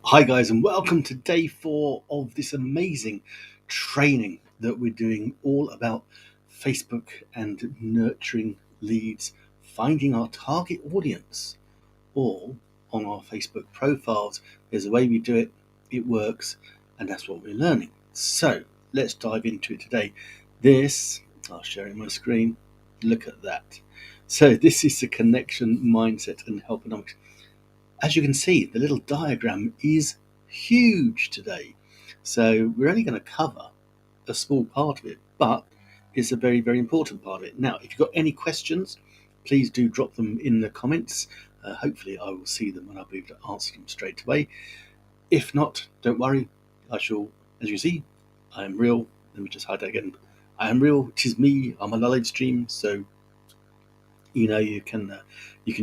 Hi, guys, and welcome to day 4 of this amazing training that we're doing all about Facebook and nurturing leads, finding our target audience, all on our Facebook profiles. There's a way we do it, it works, and that's what we're learning. So let's dive into it today. I'll share it on my screen. Look at that. So, this is the connection mindset and helponomics. As you can see, the little diagram is huge today. So we're only going to cover a small part of it, but it's a very, very important part of it. Now, if you've got any questions, please do drop them in the comments. Hopefully, I will see them and I'll be able to answer them straight away. If not, don't worry. I shall, as you see, I am real. Let me just hide that again. I am real. It is me. I'm on a live stream, so you can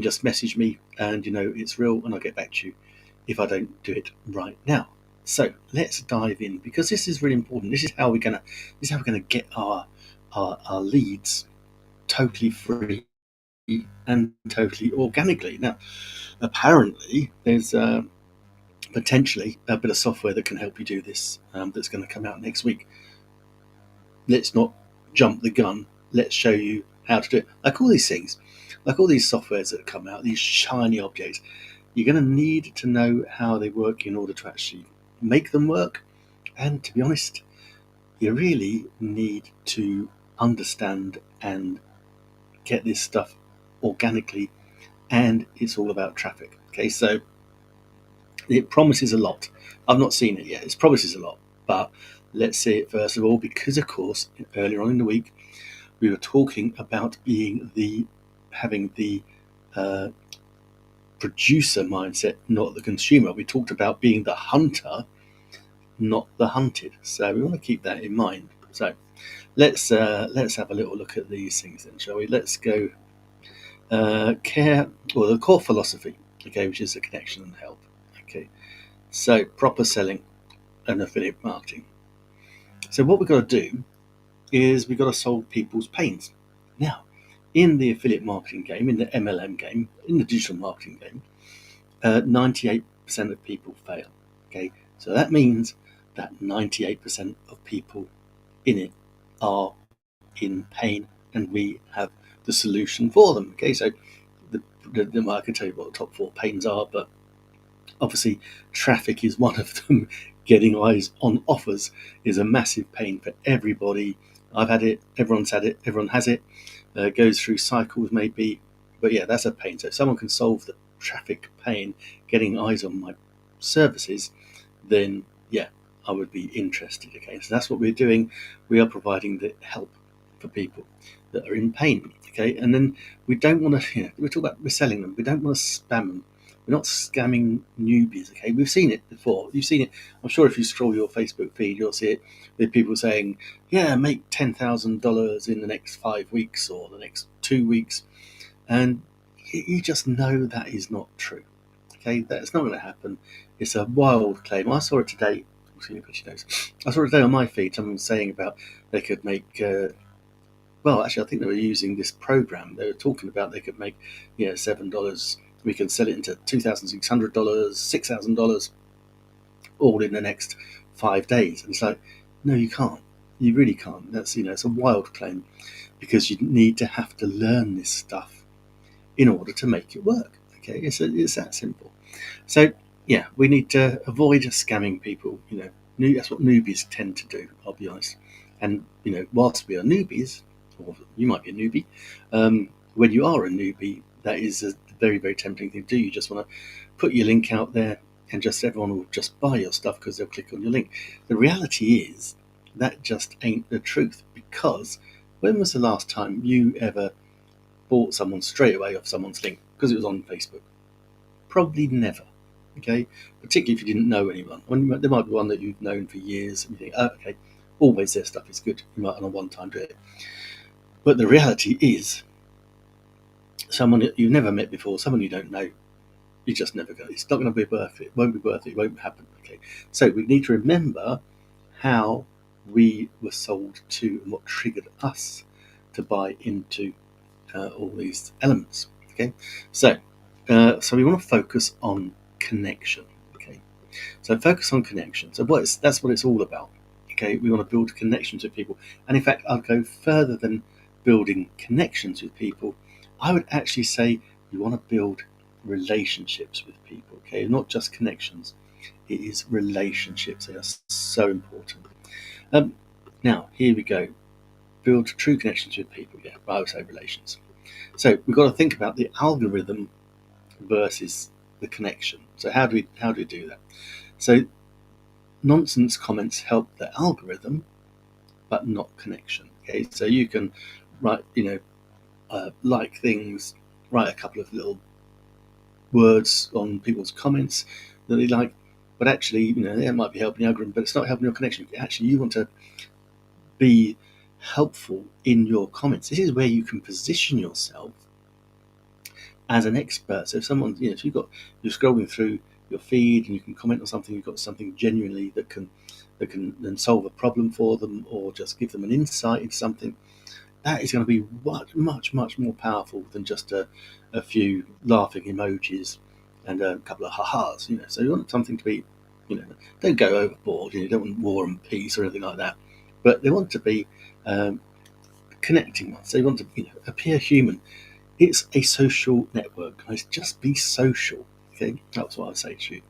just message me and it's real, and I'll get back to you if I don't do it right now. So let's dive in, because this is really important. This is how we're gonna get our leads totally free and totally organically. Now, apparently there's potentially a bit of software that can help you do this, that's going to come out next week. Let's not jump the gun. Let's show you how to do it. Like all these things, like all these softwares that come out, these shiny objects, you're going to need to know how they work in order to actually make them work. And to be honest, you really need to understand and get this stuff organically, and it's all about traffic. Okay, so it promises a lot. I've not seen it yet. It promises a lot, but let's see it first of all, because of course earlier on in the week we were talking about having the uh, producer mindset, not the consumer. We talked about being the hunter, not the hunted. So we want to keep that in mind. So let's have a little look at these things then, shall we? Let's go care or the core philosophy, okay, which is the connection and help. Okay, so proper selling and affiliate marketing. So what we've got to do is we've got to solve people's pains. Now, in the affiliate marketing game, in the MLM game, in the digital marketing game, 98% of people fail. Okay, so that means that 98% of people in it are in pain, and we have the solution for them. Okay, so I can tell you what the top 4 pains are, but obviously traffic is one of them. Getting eyes on offers is a massive pain for everybody. I've had it, everyone's had it, everyone has it. Goes through cycles maybe, but yeah, that's a pain. So if someone can solve the traffic pain, getting eyes on my services, then yeah, I would be interested. Okay, so that's what we're doing. We are providing the help for people that are in pain. Okay, and then we don't want to, we're selling them. We don't want to spam them. We're not scamming newbies. Okay, we've seen it before. You've seen it. I'm sure if you scroll your Facebook feed, you'll see it with people saying, "Yeah, make $10,000 in the next 5 weeks or the next 2 weeks," and you just know that is not true. Okay, that's not going to happen. It's a wild claim. I saw it today. I saw it today on my feed. Someone was saying about they could make. Well, actually, I think they were using this program. They were talking about they could make, $7. We can sell it into $2,600, $6,000, all in the next 5 days. And it's like, no, you can't. You really can't. It's a wild claim, because you need to have to learn this stuff in order to make it work. Okay, it's that simple. So yeah, we need to avoid scamming people. That's what newbies tend to do. I'll be honest. And whilst we are newbies, or you might be a newbie, when you are a newbie, that is a very, very tempting thing to do. You just want to put your link out there, and just everyone will just buy your stuff because they'll click on your link. The reality is that just ain't the truth, because when was the last time you ever bought someone straight away off someone's link because it was on Facebook? Probably never. Okay, particularly if you didn't know anyone. There might be one that you've known for years, and you think, oh, okay, always their stuff is good. You might on a one-time do it, but the reality is, someone that you've never met before, someone you don't know, you just never go. It's not going to be worth it. It won't be worth it. It won't happen. Okay, so we need to remember how we were sold to and what triggered us to buy into all these elements. Okay, so we want to focus on connection. Okay, So focus on connections. So that's what it's all about. Okay, we want to build connections with people. And in fact, I'll go further than building connections with people. I would actually say you want to build relationships with people. Okay, not just connections. It is relationships. They are so important. Um, Now, here we go. Build true connections with people. Yeah, I would say relations. So we've got to think about the algorithm versus the connection. So how do we do that? So nonsense comments help the algorithm, but not connection. Okay, so you can write, like things, write a couple of little words on people's comments that they like, but actually, it might be helping the algorithm, but it's not helping your connection. Actually, you want to be helpful in your comments. This is where you can position yourself as an expert. So if someone, if you're scrolling through your feed and you can comment on something, you've got something genuinely that can then solve a problem for them or just give them an insight into something, that is going to be much, much more powerful than just a few laughing emojis and a couple of ha-has. So you want something to be, don't go overboard. You don't want war and peace or anything like that, but they want to be um, connecting ones. They want to, appear human. It's a social network, guys. Just be social. Okay, that's what I would say to you.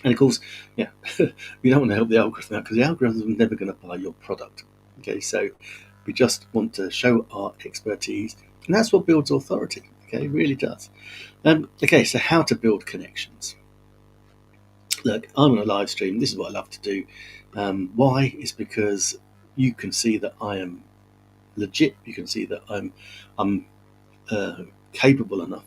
And of course, yeah, we don't want to help the algorithm out because the algorithm is never going to buy your product. Okay, so we just want to show our expertise, and that's what builds authority. Okay, it really does. Okay, so how to build connections? Look, I'm on a live stream. This is what I love to do. Why? Is because you can see that I am legit. You can see that I'm capable enough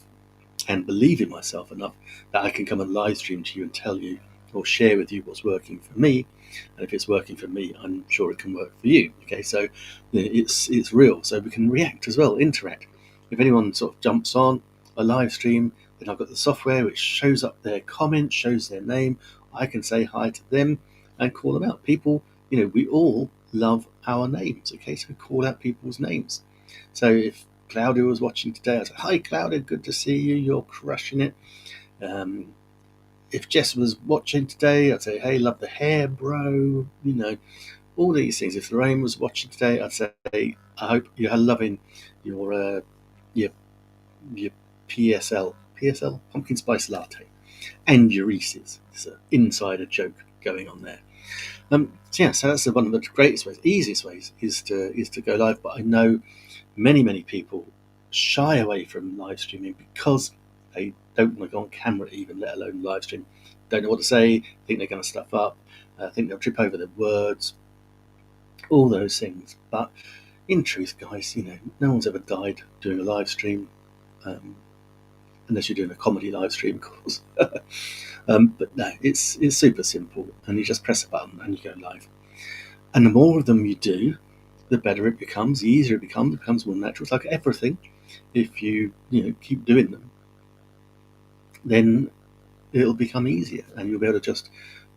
and believe in myself enough that I can come and live stream to you and tell you or share with you what's working for me. And if it's working for me, I'm sure it can work for you. Okay, so it's real. So we can react as well, interact. If anyone sort of jumps on a live stream, then I've got the software which shows up their comment, shows their name. I can say hi to them and call them out. People, we all love our names. Okay, so call out people's names. So if Claudia was watching today, I said, "Hi, Claudia, good to see you. You're crushing it." If Jess was watching today, I'd say, "Hey, love the hair, bro." All these things. If Lorraine was watching today, I'd say, "I hope you're loving your your your PSL pumpkin spice latte and your Reese's." It's an insider joke going on there. So that's one of the greatest ways, easiest ways is to go live. But I know many people shy away from live streaming because they don't want to go on camera, even let alone live stream. Don't know what to say, think they're going to stuff up, think they'll trip over their words, all those things. But in truth, guys, no one's ever died doing a live stream, um, unless you're doing a comedy live stream, of course. But no, it's super simple, and you just press a button and you go live. And the more of them you do, the better it becomes, the easier it becomes more natural. It's like everything. If you keep doing them, then it'll become easier, and you'll be able to just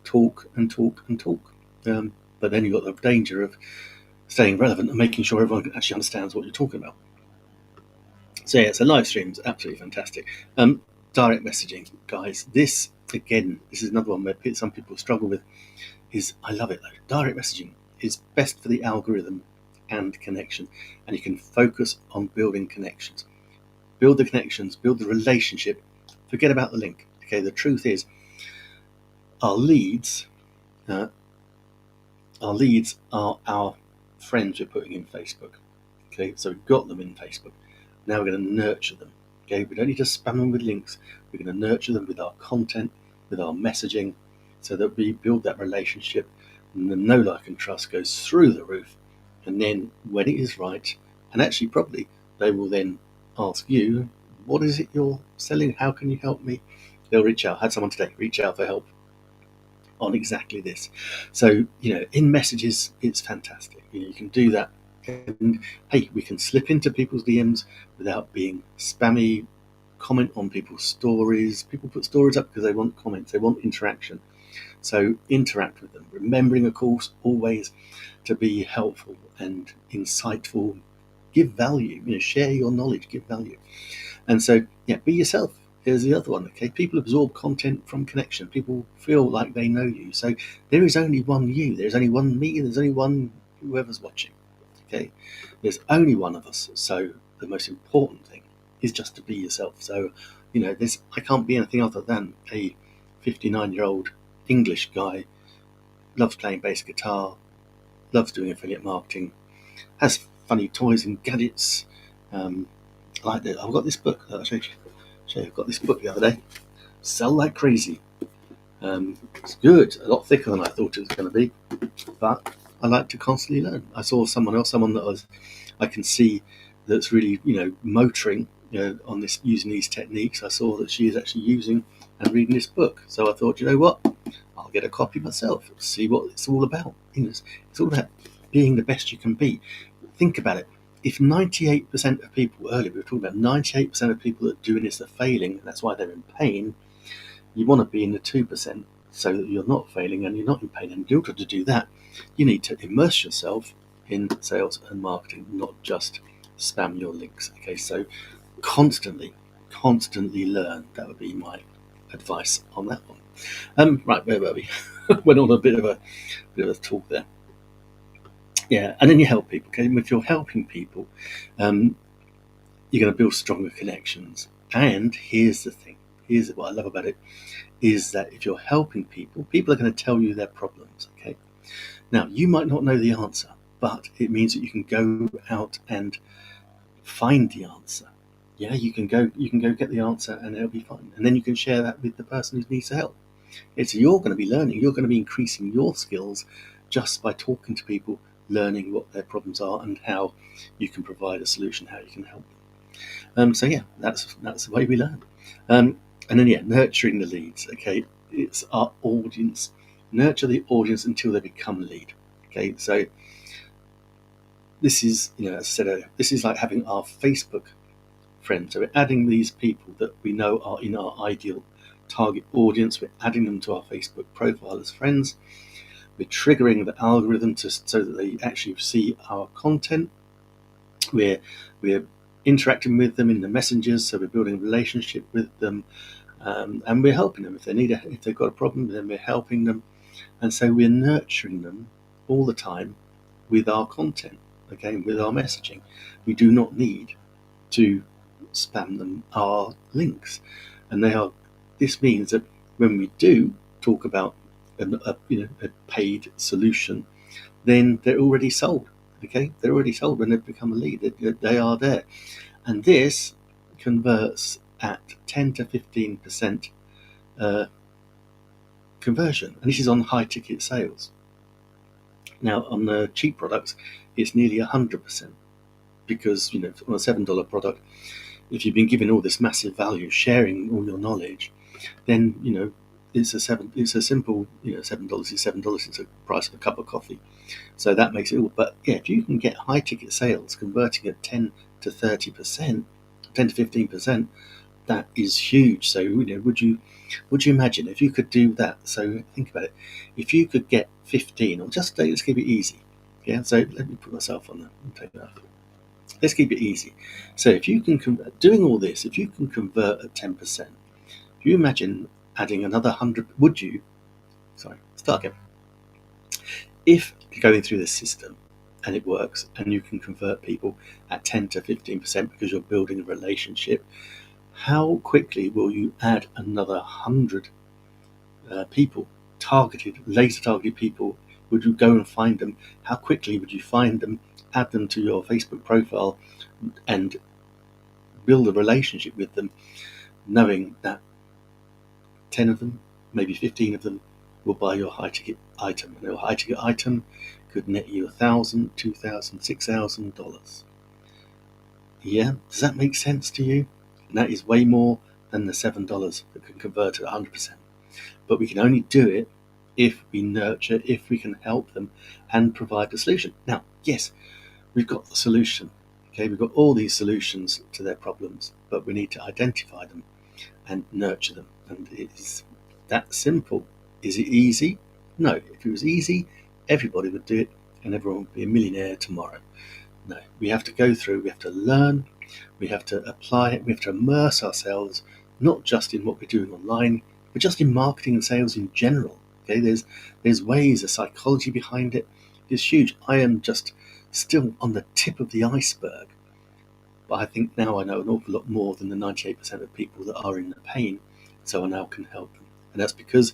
talk and talk and talk. But then you've got the danger of staying relevant and making sure everyone actually understands what you're talking about. So yeah, so live streams absolutely fantastic. Direct messaging, guys. This is another one where some people struggle with. I love it though. Direct messaging is best for the algorithm and connection, and you can focus on building connections. Build the connections, build the relationship. Forget about the link. Okay, the truth is, our leads, uh, are our friends we're putting in Facebook. Okay, so we've got them in Facebook. Now we're going to nurture them. Okay, we don't need to spam them with links. We're going to nurture them with our content, with our messaging, so that we build that relationship, and the know, like, and trust goes through the roof. And then when it is right, and actually probably they will then ask you, "What is it you're selling? How can you help me?" They'll reach out. I had someone today reach out for help on exactly this. So, in messages, it's fantastic. You can do that. And hey, we can slip into people's DMs without being spammy, comment on people's stories. People put stories up because they want comments, they want interaction. So interact with them. Remembering, of course, always to be helpful and insightful. Give value, share your knowledge, give value. And so, yeah, be yourself. here's the other one. Okay, people absorb content from connection. People feel like they know you. So there is only one you. There's only one me. There's only one whoever's watching. Okay, there's only one of us. So the most important thing is just to be yourself. So I can't be anything other than a 59-year-old English guy, loves playing bass guitar, loves doing affiliate marketing, has funny toys and gadgets. Like that. I've got this book. I'll show you. I've got this book the other day. Sell Like Crazy. It's good. A lot thicker than I thought it was going to be, but I like to constantly learn. I saw someone that I can see that's really motoring on this, using these techniques. I saw that she is actually using and reading this book. So I thought, you know what? I'll get a copy myself. See what it's all about. It's all about being the best you can be. Think about it. If 98% of people, earlier we were talking about 98% of people that are doing this are failing, and that's why they're in pain, you want to be in the 2% so that you're not failing and you're not in pain. And in order to do that, you need to immerse yourself in sales and marketing, not just spam your links. Okay, so constantly learn. That would be my advice on that one. Right, where were we? Went on a bit of a talk there. Yeah, and then you help people. Okay, if you're helping people, you're going to build stronger connections. And here's the thing. Here's what I love about it is that if you're helping people, people are going to tell you their problems. Okay, now you might not know the answer, but it means that you can go out and find the answer. Yeah, you can go get the answer, and it'll be fine. And then you can share that with the person who needs the help. So you're going to be learning. You're going to be increasing your skills just by talking to people, learning what their problems are and how you can provide a solution, how you can help them. So yeah, that's the way we learn. And then nurturing the leads. Okay, it's our audience. Nurture the audience until they become lead. Okay, so this is, as I said earlier, this is like having our Facebook friends. So we're adding these people that we know are in our ideal target audience. We're adding them to our Facebook profile as friends. We're triggering the algorithm so that they actually see our content. We're interacting with them in the messengers, so we're building a relationship with them, and we're helping them if they've got a problem. Then we're helping them, and so we're nurturing them all the time with our content. Okay, with our messaging, we do not need to spam them our links, and this means that when we do talk about a paid solution, then they're already sold. Okay, they're already sold when they've become a lead. They are there, and this converts at 10 to 15% conversion, and this is on high ticket sales. Now on the cheap products, it's nearly 100%, because on a $7 product, if you've been given all this massive value, sharing all your knowledge, then it's a simple $7 is $7. It's the price of a cup of coffee, so that makes it all. But yeah, if you can get high ticket sales converting at 10 to 30%, 10 to 15%, that is huge. So would you imagine if you could do that? So think about it. If you could get 15, or just let's keep it easy. Yeah. So let me put myself on take that. Let's keep it easy. So if you can doing all this, if you can convert at 10%, if you imagine adding another 100, would you? Sorry, start again. If going through this system and it works, and you can convert people at 10 to 15% because you're building a relationship, how quickly will you add another 100 people, laser targeted people? Would you go and find them? How quickly would you find them, add them to your Facebook profile, and build a relationship with them, knowing that 10 of them, maybe 15 of them, will buy your high ticket item, and your high ticket item could net you $1,000, $2,000, $6,000. Yeah, does that make sense to you? And that is way more than the $7 that can convert at 100%. But we can only do it if we nurture, if we can help them and provide a solution. Now, yes, we've got the solution. Okay, we've got all these solutions to their problems, but we need to identify them and nurture them. And it's that simple. Is it easy? No. If it was easy, everybody would do it and everyone would be a millionaire tomorrow. No, we have to go through, we have to learn, we have to apply it, we have to immerse ourselves not just in what we're doing online, but just in marketing and sales in general. Okay, there's ways, a psychology behind it. It's huge. I am just still on the tip of the iceberg, but I think now I know an awful lot more than the 98% of people that are in the pain, so I now can help them. And that's because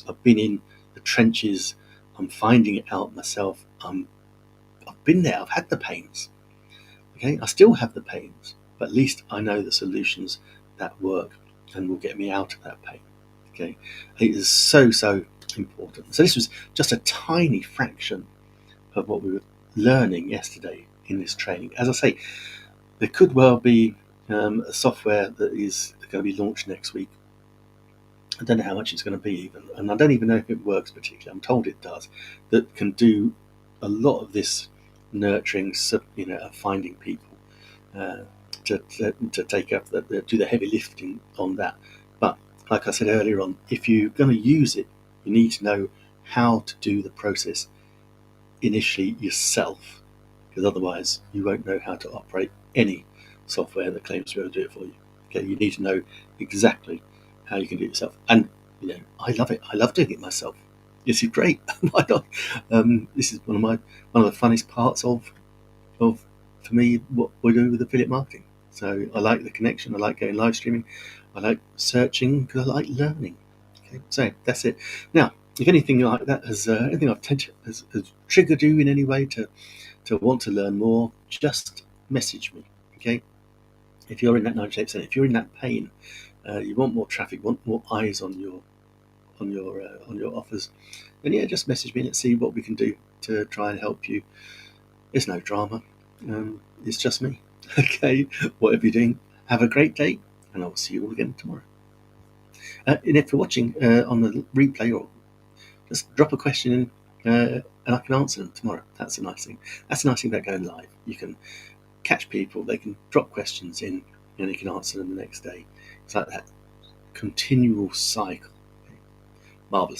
I've been in the trenches. I'm finding it out myself. I've been there. I've had the pains. Okay, I still have the pains, but at least I know the solutions that work and will get me out of that pain. Okay, it is so important. So this was just a tiny fraction of what we were learning yesterday in this training. As I say, there could well be a software that is going to be launched next week. I don't know how much it's going to be even, and I don't even know if it works particularly. I'm told it does. That can do a lot of this nurturing, finding people to take up do the heavy lifting on that. But like I said earlier on, if you're going to use it, you need to know how to do the process initially yourself, because otherwise you won't know how to operate any software that claims to be able to do it for you. Okay, you need to know exactly how you can do it yourself. And I love it. I love doing it myself. This is great. Why not? This is one of the funnest parts of for me what we do with affiliate marketing. So I like the connection. I like going live streaming. I like searching because I like learning. Okay, so that's it. Now, if anything like that anything I've has triggered you in any way to want to learn more, just message me. Okay, if you're in that 98%, if you're in that pain, you want more traffic, want more eyes on your offers, then yeah, just message me. Let's see what we can do to try and help you. There's no drama. It's just me. Okay, whatever you're doing, have a great day, and I'll see you all again tomorrow. And if you're watching on the replay, or just drop a question in, and I can answer them tomorrow. That's the nice thing. That's the nice thing about going live. You can catch people. They can drop questions in, and you can answer them the next day. It's like that continual cycle. Okay. Marvelous.